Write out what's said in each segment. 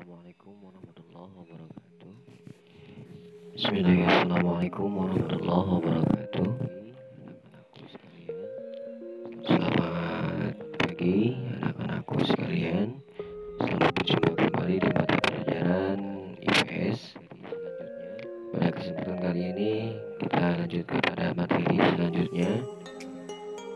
Assalamualaikum warahmatullahi wabarakatuh. Bismillahirrahmanirrahim. Assalamualaikum warahmatullahi wabarakatuh. Anak-anakku sekalian, selamat pagi anak-anakku sekalian. Selamat berjumpa kembali di mata pelajaran IPS. Pada kesempatan kali ini kita lanjut kepada materi selanjutnya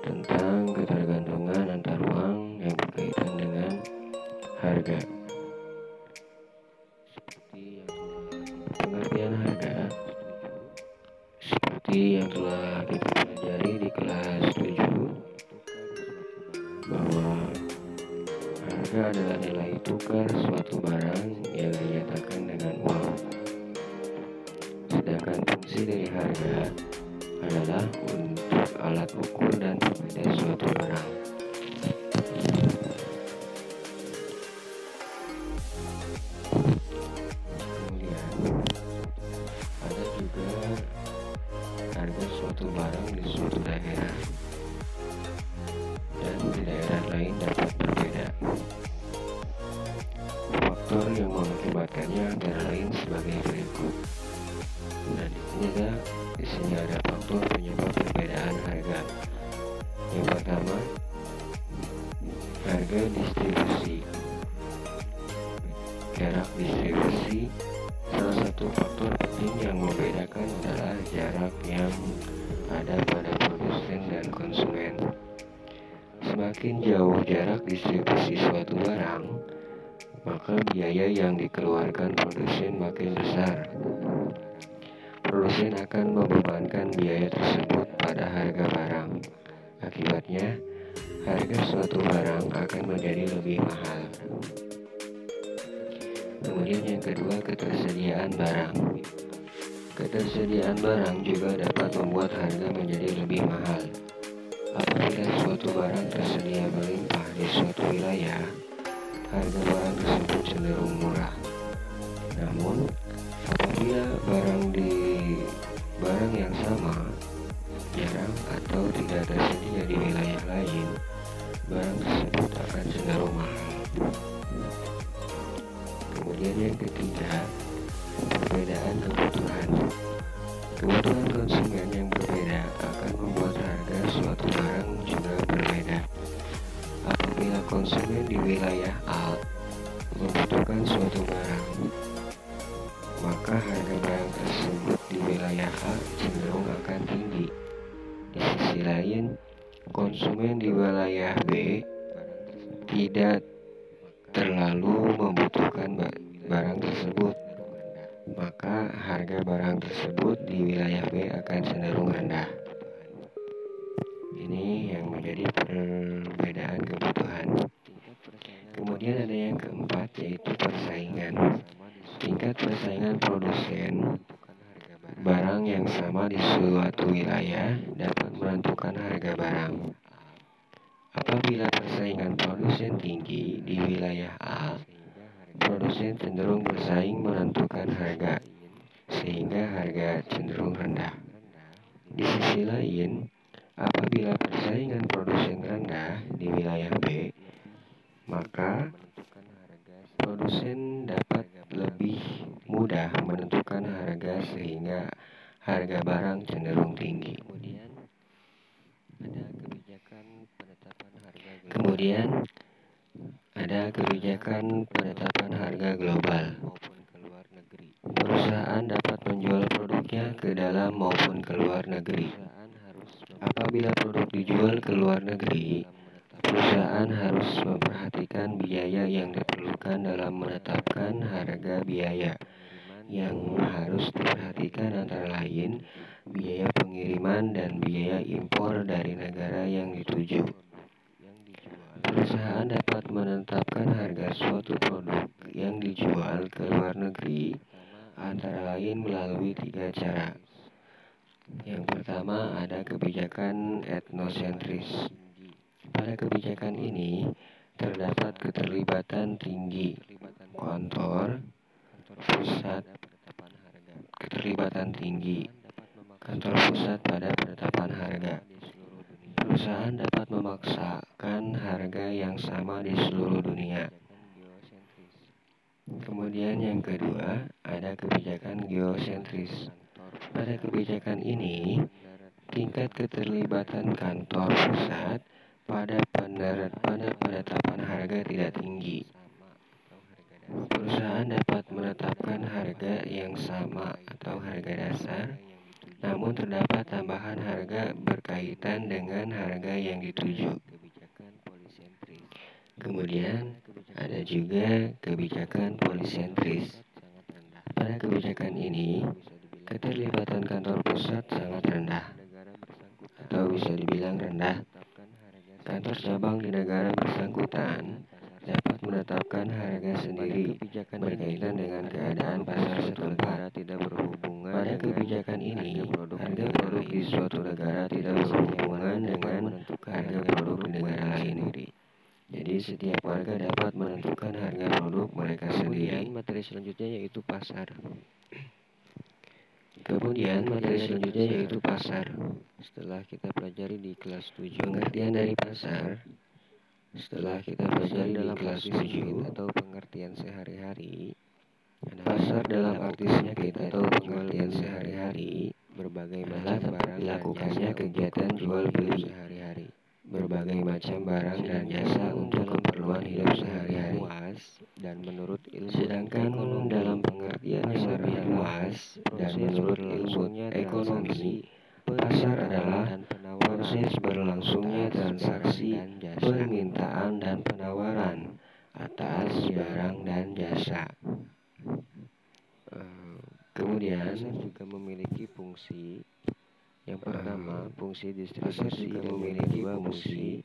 tentang ketergantungan antar uang yang berkaitan dengan harga. Pengertian harga seperti yang telah kita pelajari di kelas 7, bahwa harga adalah nilai tukar suatu barang yang dinyatakan dengan uang. Sedangkan fungsi dari harga adalah untuk alat ukur dan pembeda suatu barang. Harga suatu barang di suatu daerah dan di daerah lain dapat berbeda. Faktor yang mengakibatkannya antara lain sebagai berikut. Dan di sini ada faktor penyebab perbedaan harga. Yang pertama, harga distribusi. Jarak distribusi. Salah satu faktor penting yang membedakan adalah jarak yang ada pada produsen dan konsumen. Semakin jauh jarak distribusi suatu barang, maka biaya yang dikeluarkan produsen makin besar. Produsen akan membebankan biaya tersebut pada harga barang. Akibatnya, harga suatu barang akan menjadi lebih mahal. Kemudian yang kedua, ketersediaan barang. Ketersediaan barang juga dapat membuat harga menjadi lebih mahal. Apabila suatu barang tersedia melimpah di suatu wilayah, harga barang tersebut cenderung murah. Namun, apabila barang yang sama jarang atau tidak tersedia di wilayah lain, barang tersebut akan cenderung mahal. Kemudian yang ketiga, perbedaan kebutuhan. Kebutuhan konsumen yang berbeda akan membuat harga suatu barang juga berbeda. Apabila konsumen di wilayah A membutuhkan suatu barang, maka harga barang tersebut di wilayah A cenderung akan tinggi. Di sisi lain, konsumen di wilayah B tidak terlalu membutuhkan barang tersebut, maka harga barang tersebut di wilayah B akan cenderung rendah. Ini yang menjadi perbedaan kebutuhan. Kemudian ada yang keempat, yaitu persaingan. Tingkat persaingan produsen barang yang sama di suatu wilayah dapat menentukan harga barang. Apabila persaingan produsen tinggi di wilayah A, produsen cenderung bersaing menentukan harga, sehingga harga cenderung rendah. Di sisi lain, apabila persaingan produsen rendah di wilayah B, maka produsen dapat lebih mudah menentukan harga sehingga harga barang cenderung tinggi. Kemudian ada kebijakan penetapan harga global. Perusahaan dapat menjual produknya ke dalam maupun ke luar negeri. Apabila produk dijual ke luar negeri, perusahaan harus memperhatikan biaya yang diperlukan dalam menetapkan harga biaya. Yang harus diperhatikan antara lain biaya pengiriman dan biaya impor dari negara yang dituju. Perusahaan dapat menetapkan harga suatu produk yang dijual ke luar negeri antara lain melalui 3 cara. Yang pertama, ada kebijakan etnosentris. Pada kebijakan ini terdapat keterlibatan tinggi kantor pusat pada penetapan harga. Perusahaan dapat memaksakan harga yang sama di seluruh dunia. Kemudian yang kedua, ada kebijakan geosentris. Pada kebijakan ini, tingkat keterlibatan kantor pusat pada penetapan harga tidak tinggi. Perusahaan dapat menetapkan harga yang sama atau harga dasar, namun terdapat tambahan harga berkaitan dengan harga yang dituju. Kemudian, ada juga kebijakan polisentris. Pada kebijakan ini, keterlibatan kantor pusat sangat rendah, atau bisa dibilang rendah. Kantor cabang di negara bersangkutan dapat menetapkan harga sendiri berkaitan dengan keadaan pasar setempat. Pada kebijakan ini, harga produk di suatu negara tidak berhubungan dengan harga produk di negara lain. Jadi setiap warga dapat menentukan harga produk mereka sendiri. Materi selanjutnya yaitu pasar. Setelah kita pelajari di kelas 7 pengertian dari pasar. Setelah kita pelajari dalam kelas 7 atau pengertian sehari-hari, pasar dalam arti sempit atau pengertian sehari-hari, berbagai macam barang dilakukannya kegiatan jual beli sehari-hari. Berbagai macam barang dan jasa untuk keperluan hidup sehari-hari. Dan menurut ilmu, sedangkan dalam pengertian yang lebih luas dan menurut ilmu ekonomi, pasar adalah proses berlangsungnya transaksi permintaan dan penawaran atas barang dan jasa. Kemudian juga memiliki fungsi. Yang pertama, fungsi distribusi juga memiliki fungsi.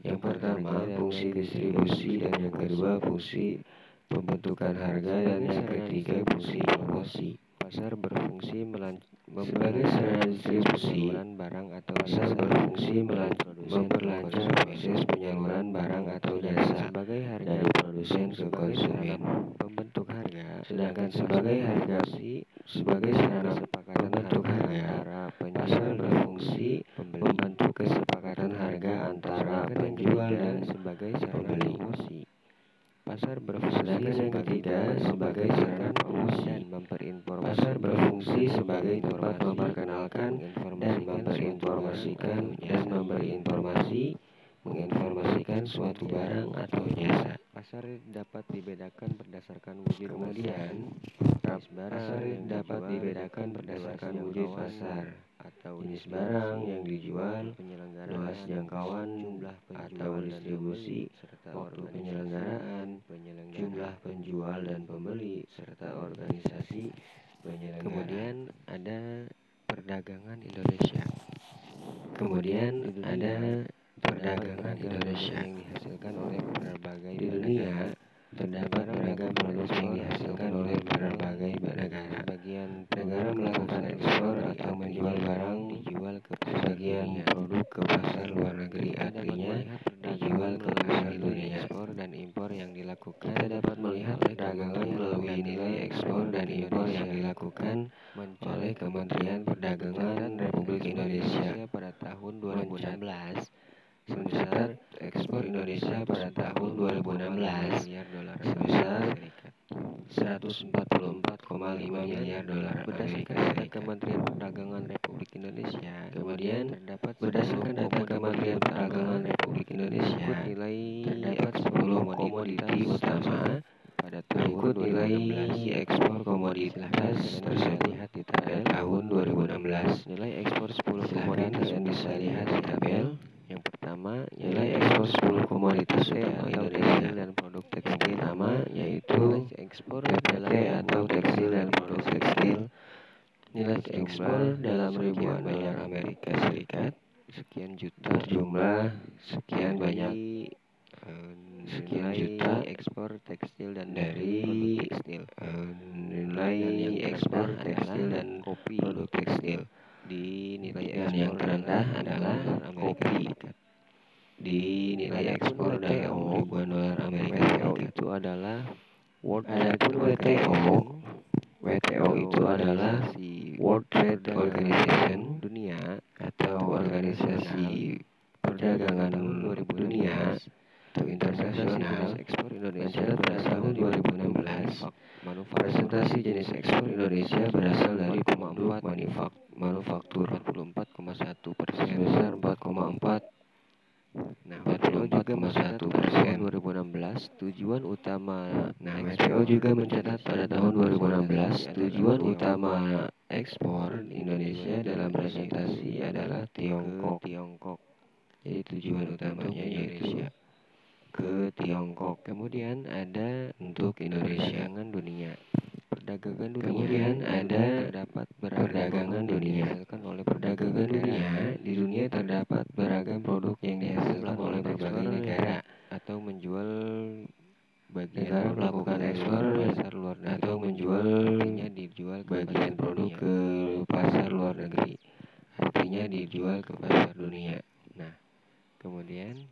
Yang pertama, fungsi distribusi, dan yang kedua, fungsi pembentukan harga, dan yang ketiga, fungsi promosi. Pasar berfungsi sebagai sarana distribusi barang atau pasar berfungsi memperlancar proses penyaluran barang atau jasa dari produsen ke konsumen. Pembentuk harga, sedangkan sebagai harga sebagai sarana pembentuk harga, pasar berfungsi membantu kesepakatan harga antara penjual dan sebagai pembeli. Pasar berfungsi sebagai sarana promosi dan memperinformasikan. Pasar berfungsi sebagai tempat memperkenalkan dan memberi informasi, menginformasikan suatu barang atau jasa. Pasar dapat dibedakan berdasarkan wujud. Kemudian, pasar dapat dibedakan berdasarkan wujud pasar atau jenis barang yang dijual, luas jangkauan atau distribusi, waktu penyelenggaraan, jumlah penjual dan pembeli, serta organisasi penyelenggara. Kemudian ada perdagangan Indonesia. Yang dihasilkan oleh berbagai dunia. Terdapat beragam produk yang dihasilkan oleh berbagai negara. Sebagian negara melakukan ekspor atau menjual barang dijual ke sebagian produk ke pasar luar negeri, artinya dijual ke pasar dunia. Ekspor dan impor yang dilakukan. Kita dapat melihat perdagangan melalui nilai ekspor dan impor yang dilakukan oleh Kementerian Perdagangan Republik Indonesia pada tahun 2016. Mencatat ekspor Indonesia pada tahun 2016 sebesar 144,5 miliar dolar Amerika Serikat. Kementerian Perdagangan Republik Indonesia. Kemudian berdasarkan data Kementerian Perdagangan Republik Indonesia, terdapat 10 komoditi utama pada berikut nilai ekspor komoditas tersebut di tabel tahun 2016. Nilai ekspor 10 komoditas yang bisa lihat di tabel. Yang pertama, nilai ekspor 10 komoditas utama Indonesia dan produk tekstil pertama yaitu ekspor PPT atau tekstil dan produk tekstil. Nilai ekspor dalam ribuan dolar Amerika Serikat sekian juta, jumlah sekian banyak sekian juta ekspor tekstil dan dari tekstil. Nilai ekspor tekstil dan kopi produk tekstil. Di nilai ekspor yang terendah adalah kopi. Di nilai ekspor dalam ribuan dolar Amerika Serikat itu adalah WTO itu adalah World Trade Organization dunia atau organisasi perdagangan dunia atau internasional. Mencatat pada tahun 2016 Presentasi jenis ekspor Indonesia berasal dari produk manufaktur 44,1%, sebesar 4,4. Nah, WTO juga mencatat pada tahun 2016 tujuan utama WTO juga mencatat pada tahun 2016 tujuan utama ekspor Indonesia dalam presentasi adalah Tiongkok. Jadi tujuan utamanya yaitu ke Tiongkok. Kemudian ada untuk Indonesia perdagangan dunia. Kemudian ada terdapat perdagangan dunia. Perdagangan dunia di dunia terdapat beragam produk yang dihasilkan oleh berbagai negara atau menjual negara melakukan ekspor pasar luar negeri atau menjual bagian produk ke pasar luar negeri. Artinya dijual ke pasar dunia. Nah, kemudian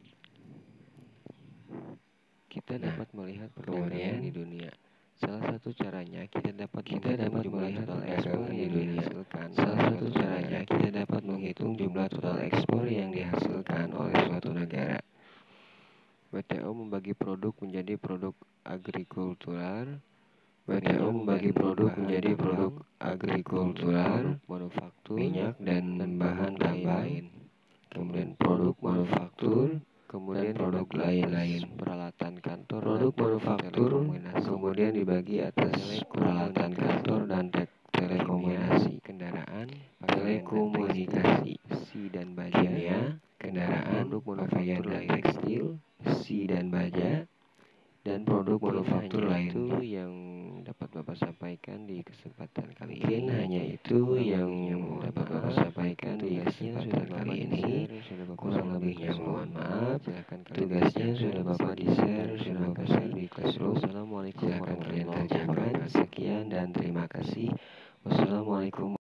kita dapat melihat perdagangan di dunia. Salah satu caranya kita dapat melihat total ekspor yang dihasilkan. Salah satu caranya kita dapat menghitung jumlah total ekspor yang dihasilkan oleh suatu negara. WTO membagi produk menjadi produk agrikultural, manufaktur, minyak dan bahan lain. Kemudian produk manufaktur, kemudian produk lain, peralatan kantor, produk manufaktur, kemudian dibagi atas peralatan kantor dan telekomunikasi, kendaraan, telekomunikasi, besi dan baja, kendaraan, pakaian dan tekstil, besi dan baja, dan produk manufaktur lain. Itu yang dapat Bapak sampaikan di kesempatan kali ini. Hanya itu yang dapat Bapak sampaikan di kesempatan kali ini. Kurang lebihnya mohon maaf. Tugasnya sudah Bapak di-share, sudah Bapak share di Classroom. Silakan kalian kerjakan. Sekian dan terima kasih. Wassalamualaikum.